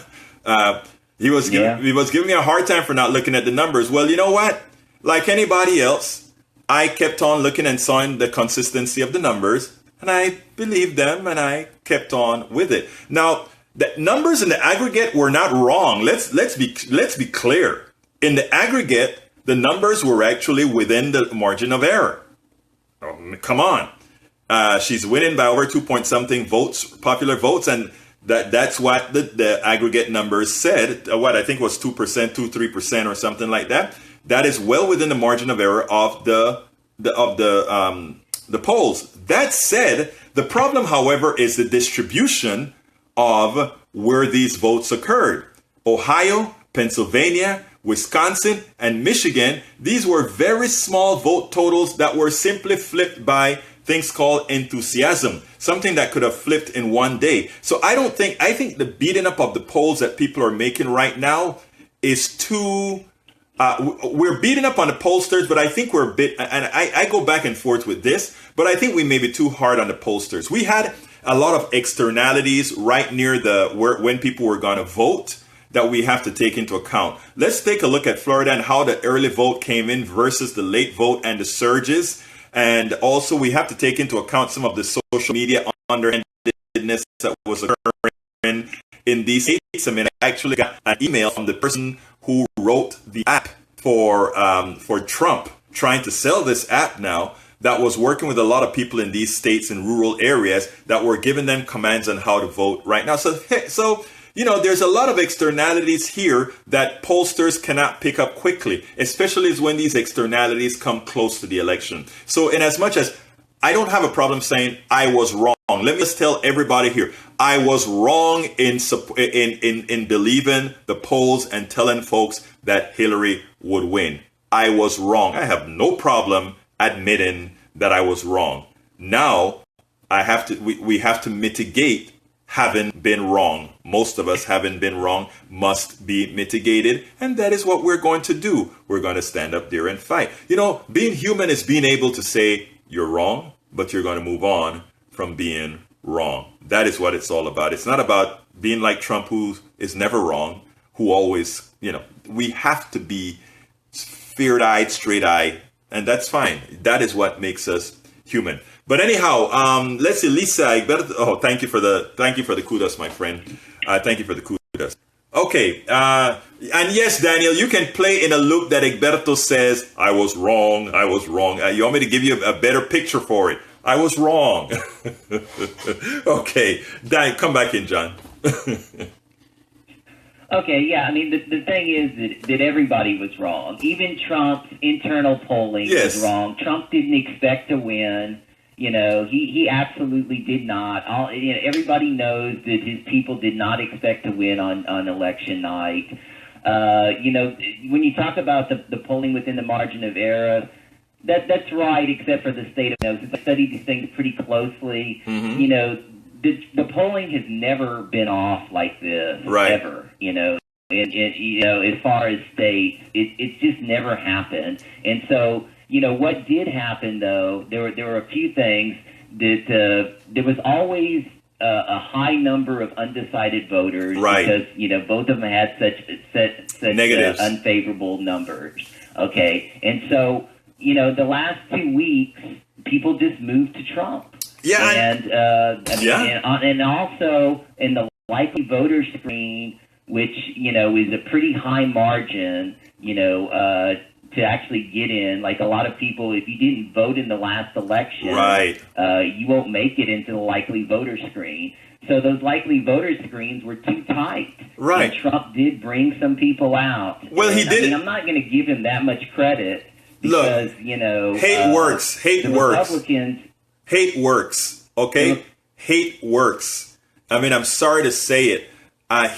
He was giving me a hard time for not looking at the numbers. Well, you know what? Like anybody else, I kept on looking and saw the consistency of the numbers, and I believed them, and I kept on with it. Now, the numbers in the aggregate were not wrong. Let's be clear. In the aggregate, the numbers were actually within the margin of error. Oh, come on. She's winning by over 2 point something votes, popular votes, and that's what the aggregate numbers said. What I think was 2%, 3% or something like that. That is well within the margin of error of the polls. That said, the problem, however, is the distribution of where these votes occurred. Ohio, Pennsylvania, Wisconsin, and Michigan, these were very small vote totals that were simply flipped by things called enthusiasm, something that could have flipped in one day. So I think the beating up of the polls that people are making right now is too, we're beating up on the pollsters, but I think we're a bit, and I go back and forth with this, but I think we may be too hard on the pollsters. We had a lot of externalities right near when people were going to vote that we have to take into account. Let's take a look at Florida and how the early vote came in versus the late vote and the surges. And also we have to take into account some of the social media underhandedness that was occurring in these states. I mean, I actually got an email from the person who wrote the app for Trump, trying to sell this app now, that was working with a lot of people in these states in rural areas that were giving them commands on how to vote right now. So there's a lot of externalities here that pollsters cannot pick up quickly, especially when these externalities come close to the election. So in as much as I don't have a problem saying I was wrong, let me just tell everybody here, I was wrong in believing the polls and telling folks that Hillary would win. I was wrong. I have no problem admitting that I was wrong. Now we have to mitigate having been wrong. Most of us having been wrong must be mitigated, and that is what we're going to do. We're going to stand up there and fight. Being human is being able to say you're wrong, but you're going to move on from being wrong. That is what it's all about. It's not about being like Trump, who is never wrong, who always, we have to be feared-eyed, straight-eyed, and that's fine. That is what makes us human. But anyhow, let's see, Lisa. Thank you for the kudos, my friend. Thank you for the kudos. Okay, and yes, Daniel, you can play in a loop that Egberto says, I was wrong. You want me to give you a better picture for it? I was wrong. Okay, Dan, come back in, John. Okay, yeah, I mean, the thing is that everybody was wrong. Even Trump's internal polling was wrong. Trump didn't expect to win. He absolutely did not. Everybody knows that his people did not expect to win on election night. When you talk about the polling within the margin of error, that's right, except for the state of Minnesota. I studied these things pretty closely. Mm-hmm. The polling has never been off like this, ever. As far as states, it's just never happened. And so, what did happen though? There were a few things that there was always a high number of undecided voters, Right. because both of them had such Negatives. unfavorable numbers. Okay, and so the last 2 weeks, people just moved to Trump. Yeah, and also in the likely voter screen, which is a pretty high margin, to actually get in. Like a lot of people, if you didn't vote in the last election, Right. You won't make it into the likely voter screen. So those likely voter screens were too tight. Right. And Trump did bring some people out. Well, he did. I'm not going to give him that much credit because, hate works. Hate the works. Republicans. Hate works. Okay? Hate works. I mean, I'm sorry to say it.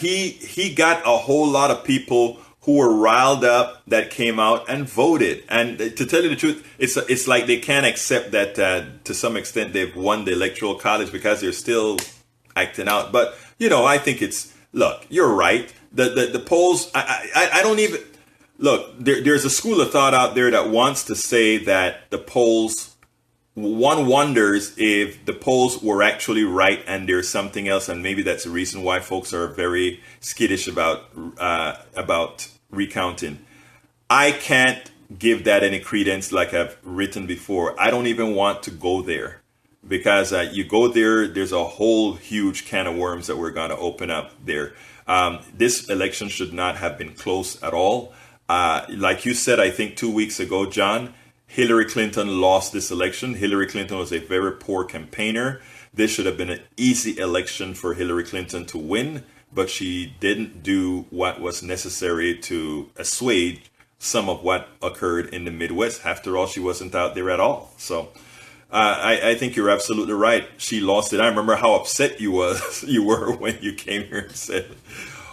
He got a whole lot of people who were riled up that came out and voted. And to tell you the truth, it's like they can't accept that to some extent they've won the electoral college because they're still acting out. But, I think look, you're right. The polls, I don't even, look, there's a school of thought out there that wants to say that the polls, one wonders if the polls were actually right and there's something else, and maybe that's the reason why folks are very skittish about recounting. I can't give that any credence like I've written before. I don't even want to go there because you go there, there's a whole huge can of worms that we're going to open up there. This election should not have been close at all. Like you said, I think 2 weeks ago, John, Hillary Clinton lost this election. Hillary Clinton was a very poor campaigner. This should have been an easy election for Hillary Clinton to win, but she didn't do what was necessary to assuage some of what occurred in the Midwest. After all, she wasn't out there at all. So I think you're absolutely right. She lost it. I remember how upset you were when you came here and said,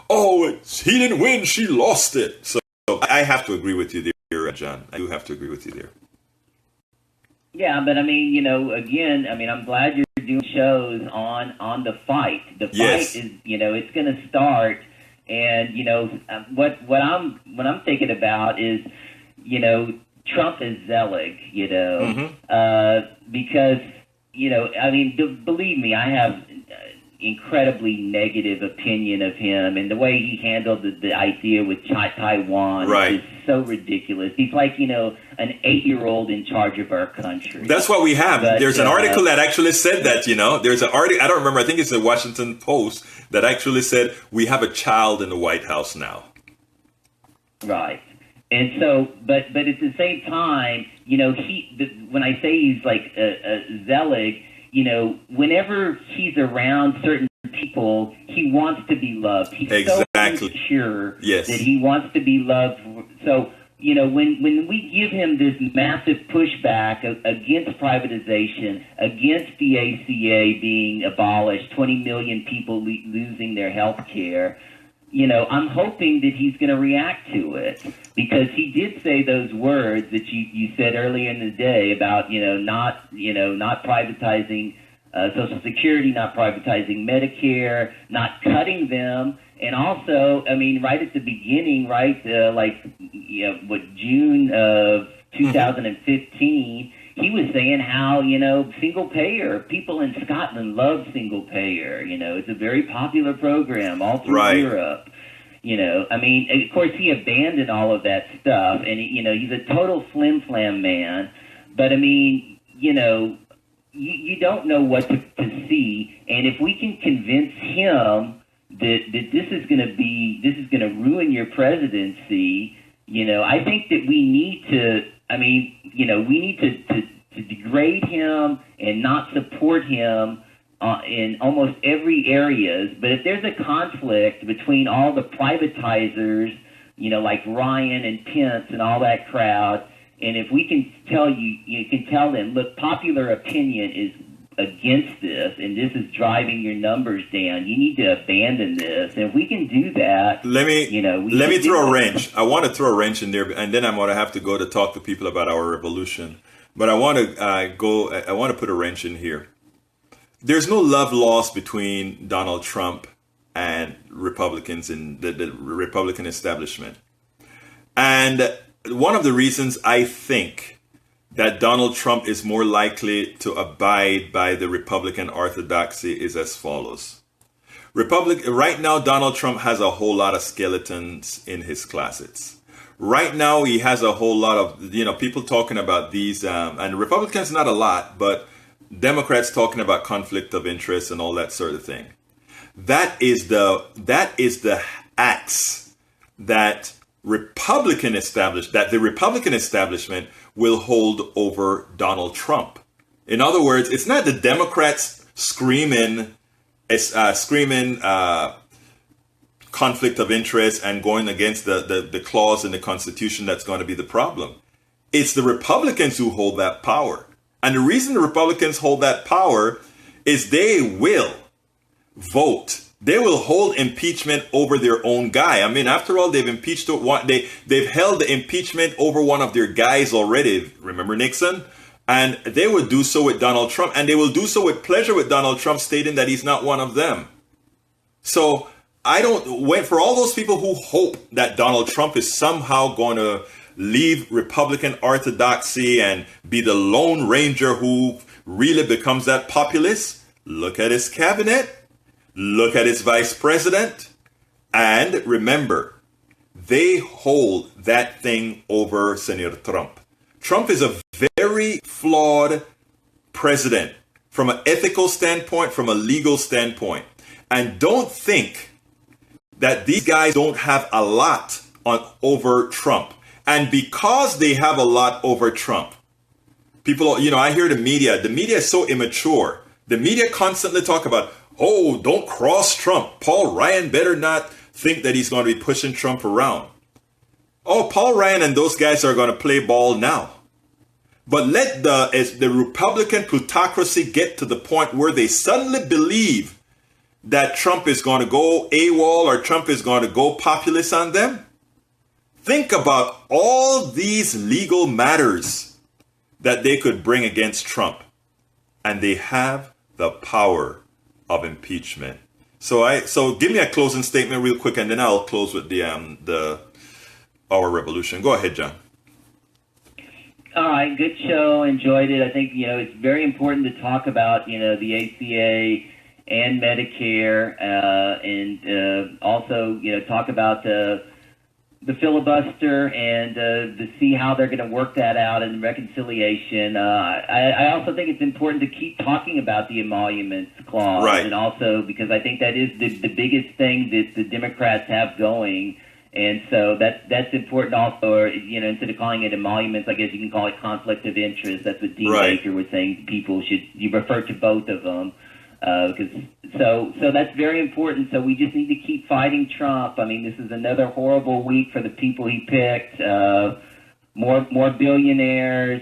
"Oh, he didn't win. She lost it." So I have to agree with you there, John. I do have to agree with you there. Yeah, but I mean, again, I'm glad you're doing shows on the fight. The fight Yes. is, it's going to start, and what I'm thinking about is, Trump is Zelig, because believe me, I have incredibly negative opinion of him, and the way he handled the idea with Taiwan Right. is so ridiculous. He's like an 8-year-old in charge of our country. That's what we have. But, there's an article that actually said that, There's an article, I don't remember, I think it's the Washington Post, that actually said we have a child in the White House now. Right. And so, but at the same time, when I say he's like a Zelig, whenever he's around certain people, he wants to be loved. He's Exactly. so insecure Yes. that he wants to be loved. So, when we give him this massive pushback against privatization, against the ACA being abolished, 20 million people losing their health care, I'm hoping that he's going to react to it, because he did say those words that you said earlier in the day about, not privatizing Social Security, not privatizing Medicare, not cutting them. And also, right at the beginning, June of 2015, he was saying how, single payer, people in Scotland love single payer. It's a very popular program all through Europe. Of course, he abandoned all of that stuff, and, he's a total flim-flam man. But, you don't know what to see. And if we can convince him that this is going to ruin your presidency, I think that we need to, to degrade him and not support him in almost every areas. But if there's a conflict between all the privatizers, like Ryan and Pence and all that crowd, and if we can you can tell them, look, popular opinion is against this, and this is driving your numbers down. You need to abandon this. And if we can do that, let me throw a wrench. I want to throw a wrench in there, and then I'm going to have to go to talk to people about our revolution. But I want to I want to put a wrench in here. There's no love lost between Donald Trump and Republicans in the Republican establishment. And one of the reasons I think that Donald Trump is more likely to abide by the Republican orthodoxy is as follows. Right now, Donald Trump has a whole lot of skeletons in his closets. Right now, he has a whole lot of, people talking about these, and Republicans, not a lot, but Democrats talking about conflict of interest and all that sort of thing. That is the axe that the Republican establishment will hold over Donald Trump. In other words, it's not the Democrats screaming conflict of interest and going against the clause in the Constitution that's going to be the problem. It's the Republicans who hold that power. And the reason the Republicans hold that power is they will vote. They will hold impeachment over their own guy. I mean, after all, they've held the impeachment over one of their guys already. Remember Nixon? And they would do so with Donald Trump, and they will do so with pleasure with Donald Trump, stating that he's not one of them. So for all those people who hope that Donald Trump is somehow going to leave Republican orthodoxy and be the Lone Ranger who really becomes that populist, look at his cabinet. Look at his vice president, and remember, they hold that thing over Senator Trump. Trump is a very flawed president from an ethical standpoint, from a legal standpoint. And don't think that these guys don't have a lot over Trump. And because they have a lot over Trump, people, I hear the media is so immature. The media constantly talk about, oh, don't cross Trump. Paul Ryan better not think that he's going to be pushing Trump around. Oh, Paul Ryan and those guys are going to play ball now. But as the Republican plutocracy get to the point where they suddenly believe that Trump is going to go AWOL or Trump is going to go populist on them, think about all these legal matters that they could bring against Trump. And they have the power of impeachment. So give me a closing statement real quick, and then I'll close with our revolution. Go ahead, John. All right, good show. Enjoyed it. I think it's very important to talk about the ACA and Medicare, and also talk about the filibuster and to see how they're going to work that out in reconciliation. I also think it's important to keep talking about the emoluments clause, right. And also because I think that is the biggest thing that the Democrats have going, and so that's important also. Or, instead of calling it emoluments, I guess you can call it conflict of interest. That's what Dean right. Baker was saying. You refer to both of them. So that's very important. So we just need to keep fighting Trump. I mean, this is another horrible week for the people he picked. More billionaires,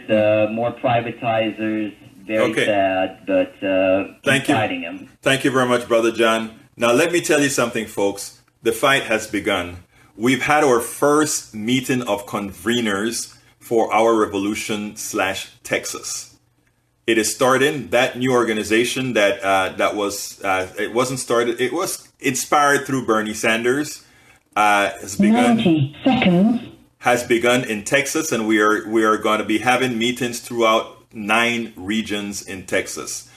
more privatizers. Very sad, but keep fighting him. Thank you very much, Brother John. Now, let me tell you something, folks. The fight has begun. We've had our first meeting of conveners for our revolution/Texas. It is starting. That new organization it wasn't started. It was inspired through Bernie Sanders. Has begun. 90 seconds. Has begun in Texas, and we are going to be having meetings throughout 9 regions in Texas.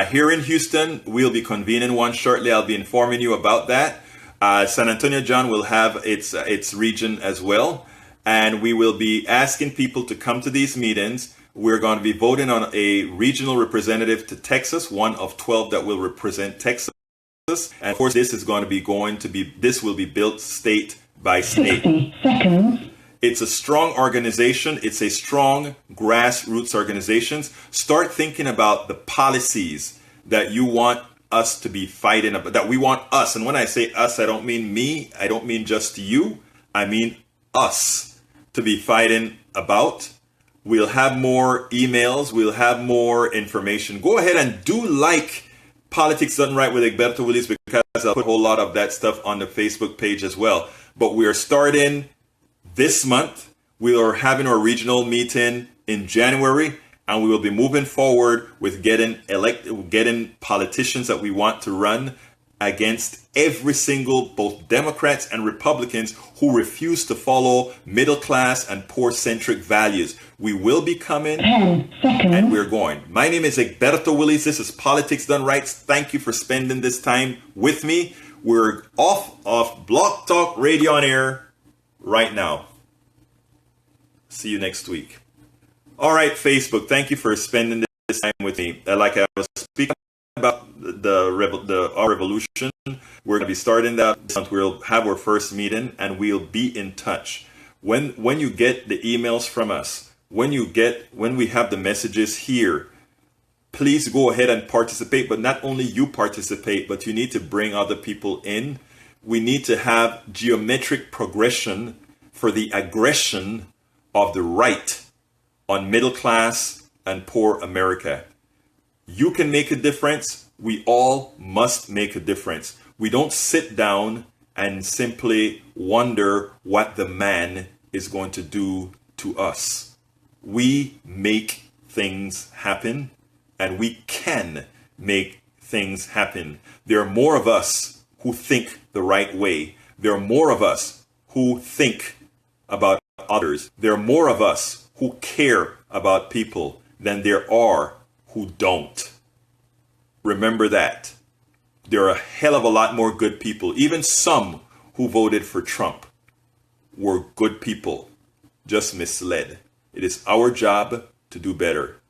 Here in Houston, we'll be convening one shortly. I'll be informing you about that. San Antonio, John, will have its region as well, and we will be asking people to come to these meetings. We're going to be voting on a regional representative to Texas, one of 12 that will represent Texas. And of course, this will be built state by state. 60 seconds. It's a strong organization. It's a strong grassroots organization. Start thinking about the policies that you want us to be fighting about, that we want us. And when I say us, I don't mean me. I don't mean just you. I mean us to be fighting about. We'll have more emails. We'll have more information. Go ahead and do like Politics Done Right with Egberto Willis, because I'll put a whole lot of that stuff on the Facebook page as well. But we are starting this month. We are having our regional meeting in January, and we will be moving forward with getting politicians that we want to run against every single, both Democrats and Republicans, who refuse to follow middle class and poor centric values. We will be coming 10 seconds. and we're going. My name is Egberto Willies. This is Politics Done Right. Thank you for spending this time with me. We're off of Blog Talk Radio on air right now. See you next week. All right, Facebook, thank you for spending this time with me. Like I was speaking about our revolution, we're going to be starting that this month. We'll have our first meeting and we'll be in touch. When you get the emails from us, when we have the messages here, please go ahead and participate. But not only you participate, but you need to bring other people in. We need to have geometric progression for the aggression of the right on middle class and poor America. You can make a difference. We all must make a difference. We don't sit down and simply wonder what the man is going to do to us. We make things happen, and we can make things happen. There are more of us who think the right way. There are more of us who think about others. There are more of us who care about people than there are who don't. Remember that. There are a hell of a lot more good people. Even some who voted for Trump were good people, just misled. It is our job to do better.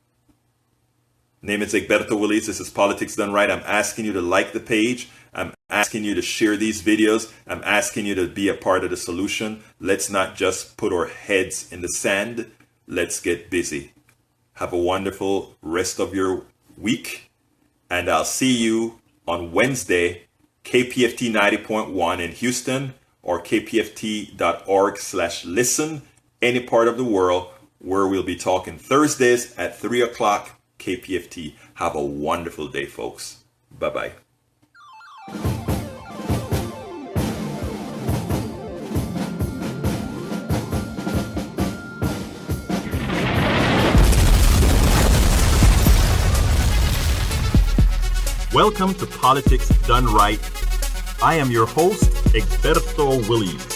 Name is Egberto Willies. This is Politics Done Right. I'm asking you to like the page. I'm asking you to share these videos. I'm asking you to be a part of the solution. Let's not just put our heads in the sand. Let's get busy. Have a wonderful rest of your week. And I'll see you on Wednesday, KPFT 90.1 in Houston or kpft.org/listen, any part of the world, where we'll be talking Thursdays at 3 o'clock KPFT. Have a wonderful day, folks. Bye-bye. Welcome to Politics Done Right. I am your host, Egberto Willies.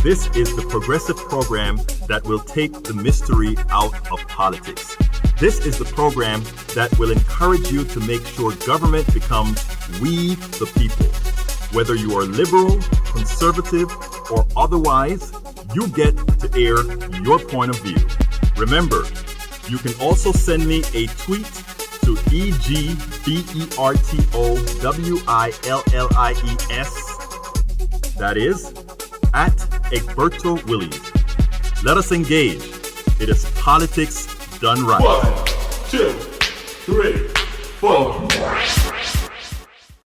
This is the progressive program that will take the mystery out of politics. This is the program that will encourage you to make sure government becomes we the people. Whether you are liberal, conservative, or otherwise, you get to air your point of view. Remember, you can also send me a tweet to EGBERTOWILLIES. That is, at Egberto Willies. Let us engage. It is Politics Done Right. 1, 2, 3, 4.